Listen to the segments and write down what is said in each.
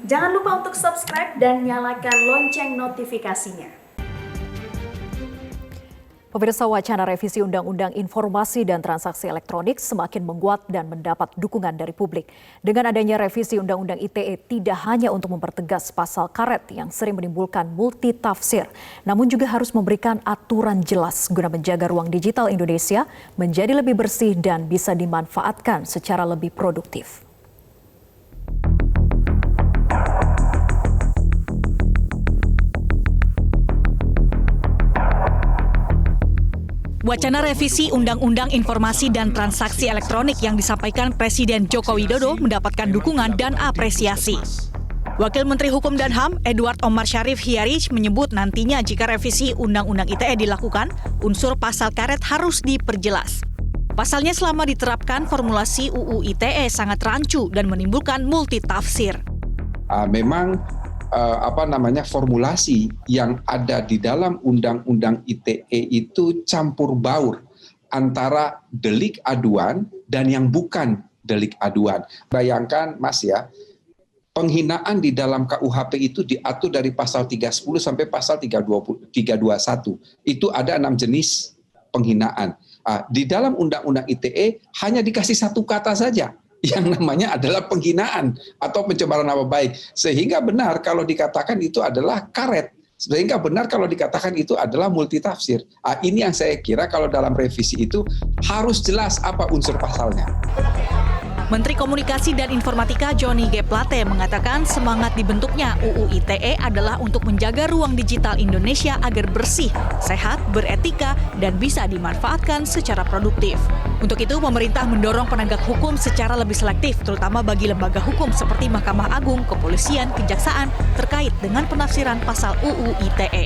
Jangan lupa untuk subscribe dan nyalakan lonceng notifikasinya. Pemirsa, wacana revisi Undang-Undang Informasi dan Transaksi Elektronik semakin menguat dan mendapat dukungan dari publik. Dengan adanya revisi Undang-Undang ITE tidak hanya untuk mempertegas pasal karet yang sering menimbulkan multitafsir, namun juga harus memberikan aturan jelas guna menjaga ruang digital Indonesia menjadi lebih bersih dan bisa dimanfaatkan secara lebih produktif. Wacana revisi Undang-Undang Informasi dan Transaksi Elektronik yang disampaikan Presiden Joko Widodo mendapatkan dukungan dan apresiasi. Wakil Menteri Hukum dan HAM Edward Omar Syarif Hiyarij menyebut nantinya jika revisi Undang-Undang ITE dilakukan, unsur pasal karet harus diperjelas. Pasalnya selama diterapkan formulasi UU ITE sangat rancu dan menimbulkan multitafsir. Memang formulasi yang ada di dalam Undang-Undang ITE itu campur baur antara delik aduan dan yang bukan delik aduan. Bayangkan Mas ya, penghinaan di dalam KUHP itu diatur dari pasal 310 sampai pasal 321. Itu ada 6 jenis penghinaan. Di dalam Undang-Undang ITE hanya dikasih satu kata saja, yang namanya adalah penghinaan atau pencemaran nama baik. Sehingga benar kalau dikatakan itu adalah karet. Sehingga benar kalau dikatakan itu adalah multitafsir. Ini yang saya kira kalau dalam revisi itu harus jelas apa unsur pasalnya. Menteri Komunikasi dan Informatika Johnny G. Plate mengatakan semangat dibentuknya UU ITE adalah untuk menjaga ruang digital Indonesia agar bersih, sehat, beretika, dan bisa dimanfaatkan secara produktif. Untuk itu, pemerintah mendorong penegak hukum secara lebih selektif, terutama bagi lembaga hukum seperti Mahkamah Agung, Kepolisian, Kejaksaan, terkait dengan penafsiran pasal UU ITE.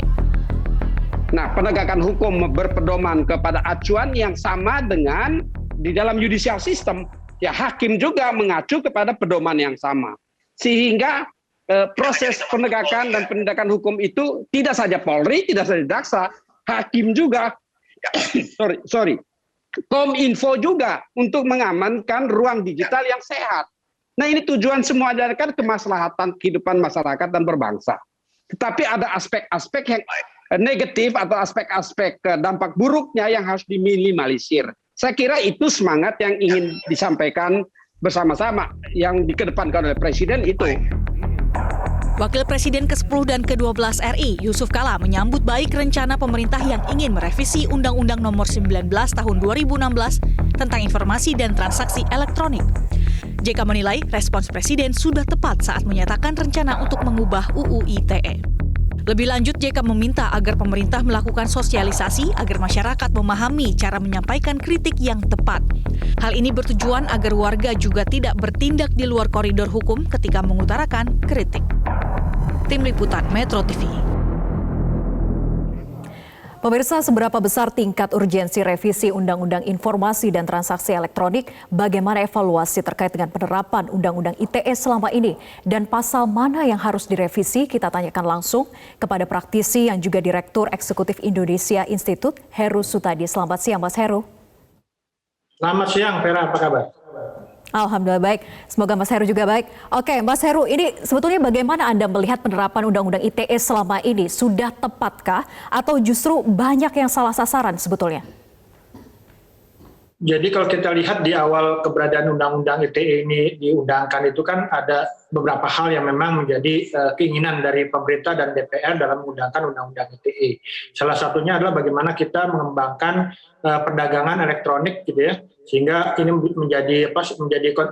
Nah, penegakan hukum berpedoman kepada acuan yang sama dengan di dalam judicial system. Ya, hakim juga mengacu kepada pedoman yang sama. Sehingga proses penegakan dan penindakan hukum itu tidak saja Polri, tidak saja jaksa, hakim juga, Kominfo juga untuk mengamankan ruang digital yang sehat. Nah, ini tujuan semua adalah kan kemaslahatan kehidupan masyarakat dan berbangsa. Tetapi ada aspek-aspek yang negatif atau aspek-aspek dampak buruknya yang harus diminimalisir. Saya kira itu semangat yang ingin disampaikan bersama-sama yang dikedepankan oleh Presiden itu. Wakil Presiden ke-10 dan ke-12 RI, Yusuf Kala, menyambut baik rencana pemerintah yang ingin merevisi Undang-Undang Nomor 19 Tahun 2016 tentang informasi dan transaksi elektronik. JK menilai respons Presiden sudah tepat saat menyatakan rencana untuk mengubah UU ITE. Lebih lanjut, JK meminta agar pemerintah melakukan sosialisasi agar masyarakat memahami cara menyampaikan kritik yang tepat. Hal ini bertujuan agar warga juga tidak bertindak di luar koridor hukum ketika mengutarakan kritik. Tim Liputan Metro TV. Pemirsa, seberapa besar tingkat urgensi revisi Undang-Undang Informasi dan Transaksi Elektronik? Bagaimana evaluasi terkait dengan penerapan Undang-Undang ITE selama ini? Dan pasal mana yang harus direvisi? Kita tanyakan langsung kepada praktisi yang juga Direktur Eksekutif Indonesia Institute, Heru Sutadi. Selamat siang, Mas Heru. Selamat siang, Vera. Apa kabar? Alhamdulillah baik. Semoga Mas Heru juga baik. Oke, Mas Heru, ini sebetulnya bagaimana Anda melihat penerapan Undang-Undang ITE selama ini? Sudah tepatkah atau justru banyak yang salah sasaran sebetulnya? Jadi kalau kita lihat di awal keberadaan Undang-Undang ITE ini diundangkan itu kan ada beberapa hal yang memang menjadi keinginan dari pemerintah dan DPR dalam mengundangkan Undang-Undang ITE. Salah satunya adalah bagaimana kita mengembangkan perdagangan elektronik gitu ya, sehingga ini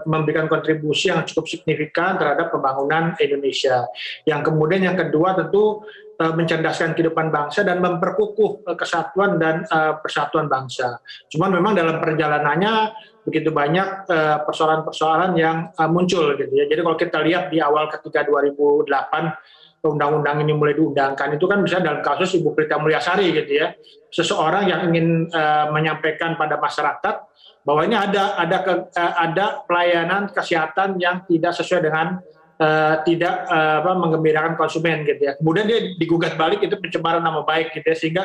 memberikan kontribusi yang cukup signifikan terhadap pembangunan Indonesia. Yang kemudian yang kedua tentu mencerdaskan kehidupan bangsa dan memperkukuh kesatuan dan persatuan bangsa. Cuman memang dalam perjalanannya begitu banyak persoalan-persoalan yang muncul gitu ya. Jadi kalau kita lihat di awal ketika 2008 undang-undang ini mulai diundangkan itu kan misalnya dalam kasus Ibu Prita Mulyasari gitu ya. Seseorang yang ingin menyampaikan pada masyarakat bahwa ini ada pelayanan kesehatan yang tidak sesuai dengan tidak menggembirakan konsumen gitu ya. Kemudian dia digugat balik, itu pencemaran nama baik gitu ya, sehingga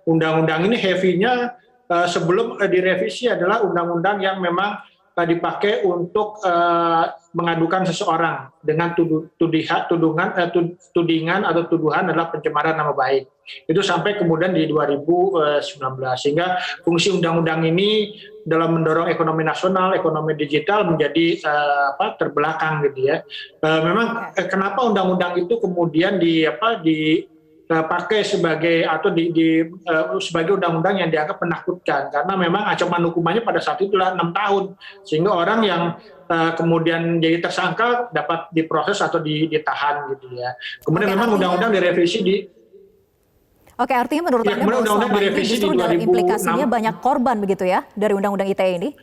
undang-undang ini heavy-nya sebelum direvisi adalah undang-undang yang memang dipakai untuk mengadukan seseorang dengan tudingan atau tuduhan adalah pencemaran nama baik. Itu sampai kemudian di 2019. Sehingga fungsi undang-undang ini dalam mendorong ekonomi nasional, ekonomi digital menjadi terbelakang gitu ya. Memang kenapa undang-undang itu kemudian dipakai sebagai sebagai undang-undang yang dianggap menakutkan, karena memang ancaman hukumannya pada saat itu adalah 6 tahun, sehingga orang yang kemudian jadi tersangka dapat diproses atau ditahan gitu ya. Kemudian memang undang-undang direvisi di Oke, artinya menurut Anda bahwa selama ini justru dalam implikasinya banyak korban begitu ya dari undang-undang ITE ini?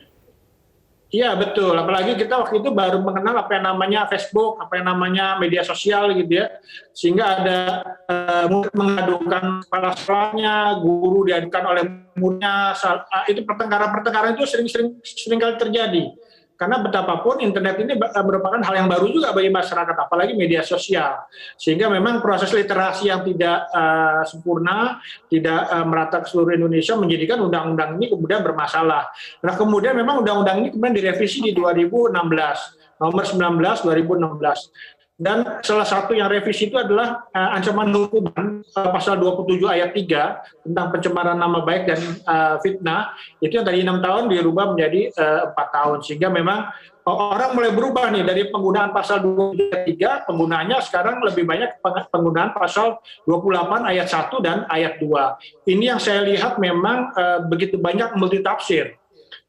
Iya betul, apalagi kita waktu itu baru mengenal apa yang namanya Facebook, apa yang namanya media sosial gitu ya, sehingga ada mengadukan kepala sekolahnya, guru diadukan oleh muridnya, itu pertengkaran itu sering kali terjadi. Karena betapapun internet ini merupakan hal yang baru juga bagi masyarakat, apalagi media sosial. Sehingga memang proses literasi yang tidak sempurna, tidak merata ke seluruh Indonesia menjadikan undang-undang ini kemudian bermasalah. Nah kemudian memang undang-undang ini kemudian direvisi di 2016, nomor 19 2016. Dan salah satu yang revisi itu adalah ancaman hukuman pasal 27 ayat 3 tentang pencemaran nama baik dan fitnah, itu yang tadi 6 tahun dirubah menjadi 4 tahun. Sehingga memang orang mulai berubah nih dari penggunaan pasal 27 ayat 3, penggunaannya sekarang lebih banyak penggunaan pasal 28 ayat 1 dan ayat 2. Ini yang saya lihat memang begitu banyak multitafsir.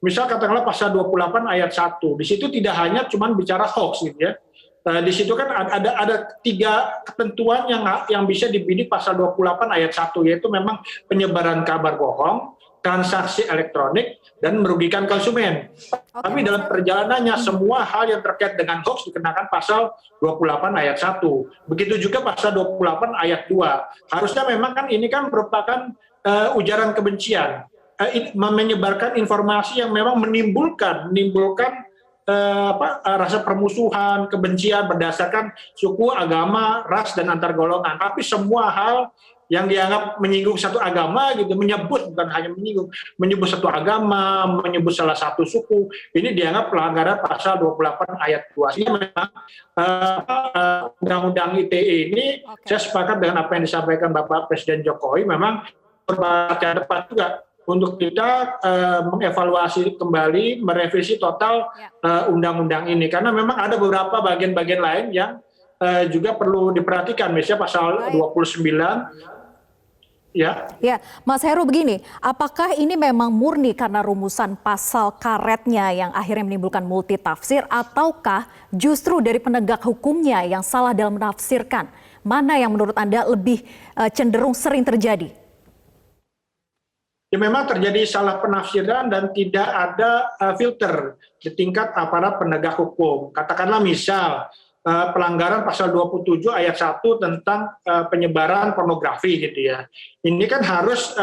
Misal katakanlah pasal 28 ayat 1, di situ tidak hanya cuma bicara hoax gitu ya. Di situ kan ada 3 ketentuan yang bisa dibidik pasal 28 ayat 1, yaitu memang penyebaran kabar bohong, transaksi elektronik, dan merugikan konsumen. Tapi dalam perjalanannya semua hal yang terkait dengan hoax dikenakan pasal 28 ayat 1. Begitu juga pasal 28 ayat 2. Harusnya memang kan ini kan merupakan ujaran kebencian, menyebarkan informasi yang memang menimbulkan rasa permusuhan, kebencian berdasarkan suku, agama, ras, dan antar golongan. Tapi semua hal yang dianggap menyinggung satu agama gitu, bukan hanya menyebut satu agama, menyebut salah satu suku, ini dianggap pelanggaran pasal 28 ayat 2. Sehingga memang undang-undang ITE ini saya sepakat dengan apa yang disampaikan Bapak Presiden Jokowi, memang berbahaya depan juga untuk kita mengevaluasi kembali, merevisi total undang-undang ini. Karena memang ada beberapa bagian-bagian lain yang juga perlu diperhatikan. Misalnya pasal 29. Ya, Mas Heru begini, apakah ini memang murni karena rumusan pasal karetnya yang akhirnya menimbulkan multitafsir, ataukah justru dari penegak hukumnya yang salah dalam menafsirkan? Mana yang menurut Anda lebih cenderung sering terjadi? Ya memang terjadi salah penafsiran dan tidak ada filter di tingkat aparat penegak hukum. Katakanlah misal pelanggaran pasal 27 ayat 1 tentang penyebaran pornografi gitu ya. Ini kan harus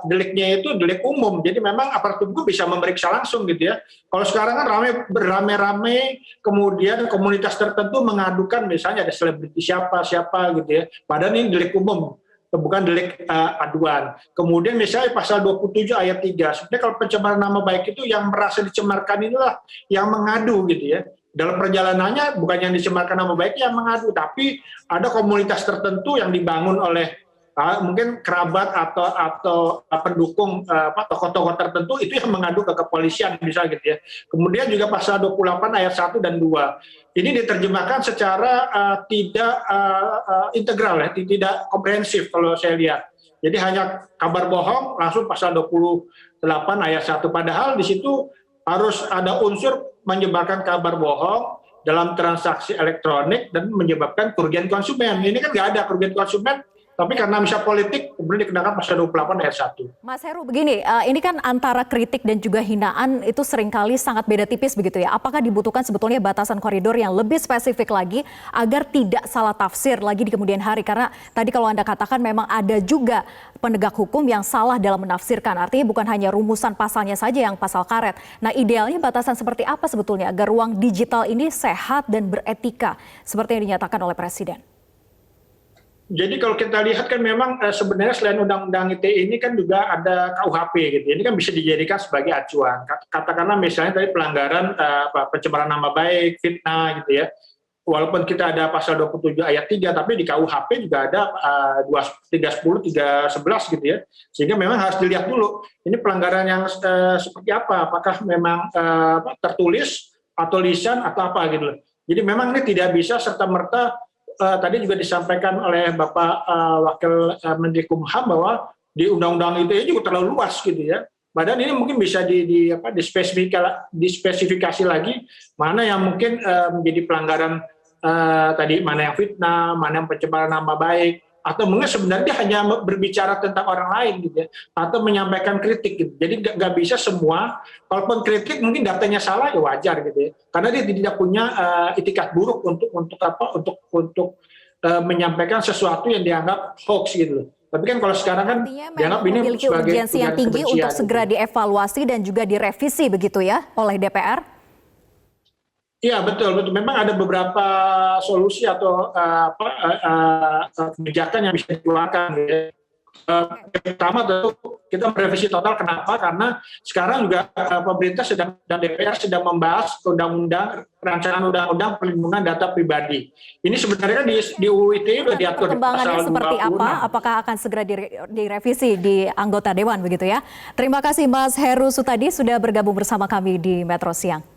deliknya itu delik umum. Jadi memang aparat hukum bisa memeriksa langsung gitu ya. Kalau sekarang kan beramai-ramai, kemudian komunitas tertentu mengadukan misalnya ada selebriti siapa gitu ya. Padahal ini delik umum, bukan delik aduan. Kemudian misalnya pasal 27 ayat 3, sebenarnya kalau pencemaran nama baik itu yang merasa dicemarkan inilah yang mengadu gitu ya. Dalam perjalanannya bukan yang dicemarkan nama baik yang mengadu, tapi ada komunitas tertentu yang dibangun oleh mungkin kerabat atau pendukung tokoh-tokoh tertentu, itu yang mengadu ke kepolisian misalnya gitu ya. Kemudian juga pasal 28 ayat 1 dan 2. Ini diterjemahkan secara tidak integral ya, tidak komprehensif kalau saya lihat. Jadi hanya kabar bohong langsung pasal 28 ayat 1, padahal di situ harus ada unsur menyebarkan kabar bohong dalam transaksi elektronik dan menyebabkan kerugian konsumen. Ini kan nggak ada kerugian konsumen, tapi karena misal politik kemudian dikenakan pasal 28 ayat 1. Mas Heru begini, ini kan antara kritik dan juga hinaan itu seringkali sangat beda tipis begitu ya. Apakah dibutuhkan sebetulnya batasan koridor yang lebih spesifik lagi agar tidak salah tafsir lagi di kemudian hari? Karena tadi kalau Anda katakan memang ada juga penegak hukum yang salah dalam menafsirkan. Artinya bukan hanya rumusan pasalnya saja yang pasal karet. Nah idealnya batasan seperti apa sebetulnya agar ruang digital ini sehat dan beretika seperti yang dinyatakan oleh Presiden? Jadi kalau kita lihat kan memang sebenarnya selain Undang-Undang ITE ini kan juga ada KUHP gitu. Ini kan bisa dijadikan sebagai acuan. Katakanlah misalnya tadi pelanggaran pencemaran nama baik, fitnah gitu ya. Walaupun kita ada pasal 27 ayat 3, tapi di KUHP juga ada 310, 311 gitu ya. Sehingga memang harus dilihat dulu, ini pelanggaran yang seperti apa. Apakah memang tertulis atau lisan atau apa gitu. Jadi memang ini tidak bisa serta-merta tadi juga disampaikan oleh Bapak Wakil Menteri Kumham bahwa di Undang-Undang ITE juga terlalu luas gitu ya. Padahal ini mungkin bisa dispesifikasi lagi mana yang mungkin menjadi pelanggaran tadi, mana yang fitnah, mana yang pencemaran nama baik, atau mungkin sebenarnya hanya berbicara tentang orang lain gitu ya, atau menyampaikan kritik gitu. Jadi nggak bisa semua, kalaupun kritik mungkin datanya salah ya wajar gitu ya, karena dia tidak punya itikat buruk untuk menyampaikan sesuatu yang dianggap hoax gitu loh. Tapi kan kalau sekarang kan dianggap ini memiliki sebagai urgensi yang tinggi untuk segera dievaluasi dan juga direvisi begitu ya oleh DPR. Iya betul. Memang ada beberapa solusi atau kebijakan yang bisa dikeluarkan. Pertama tentu kita merevisi total. Kenapa? Karena sekarang juga pemerintah dan DPR sedang membahas rancangan undang-undang perlindungan data pribadi. Ini sebenarnya di UU ITE sudah diatur di Perkembangannya pasal 26. seperti apa? Apakah akan segera direvisi di anggota Dewan begitu ya? Terima kasih Mas Heru Sutadi sudah bergabung bersama kami di Metro Siang.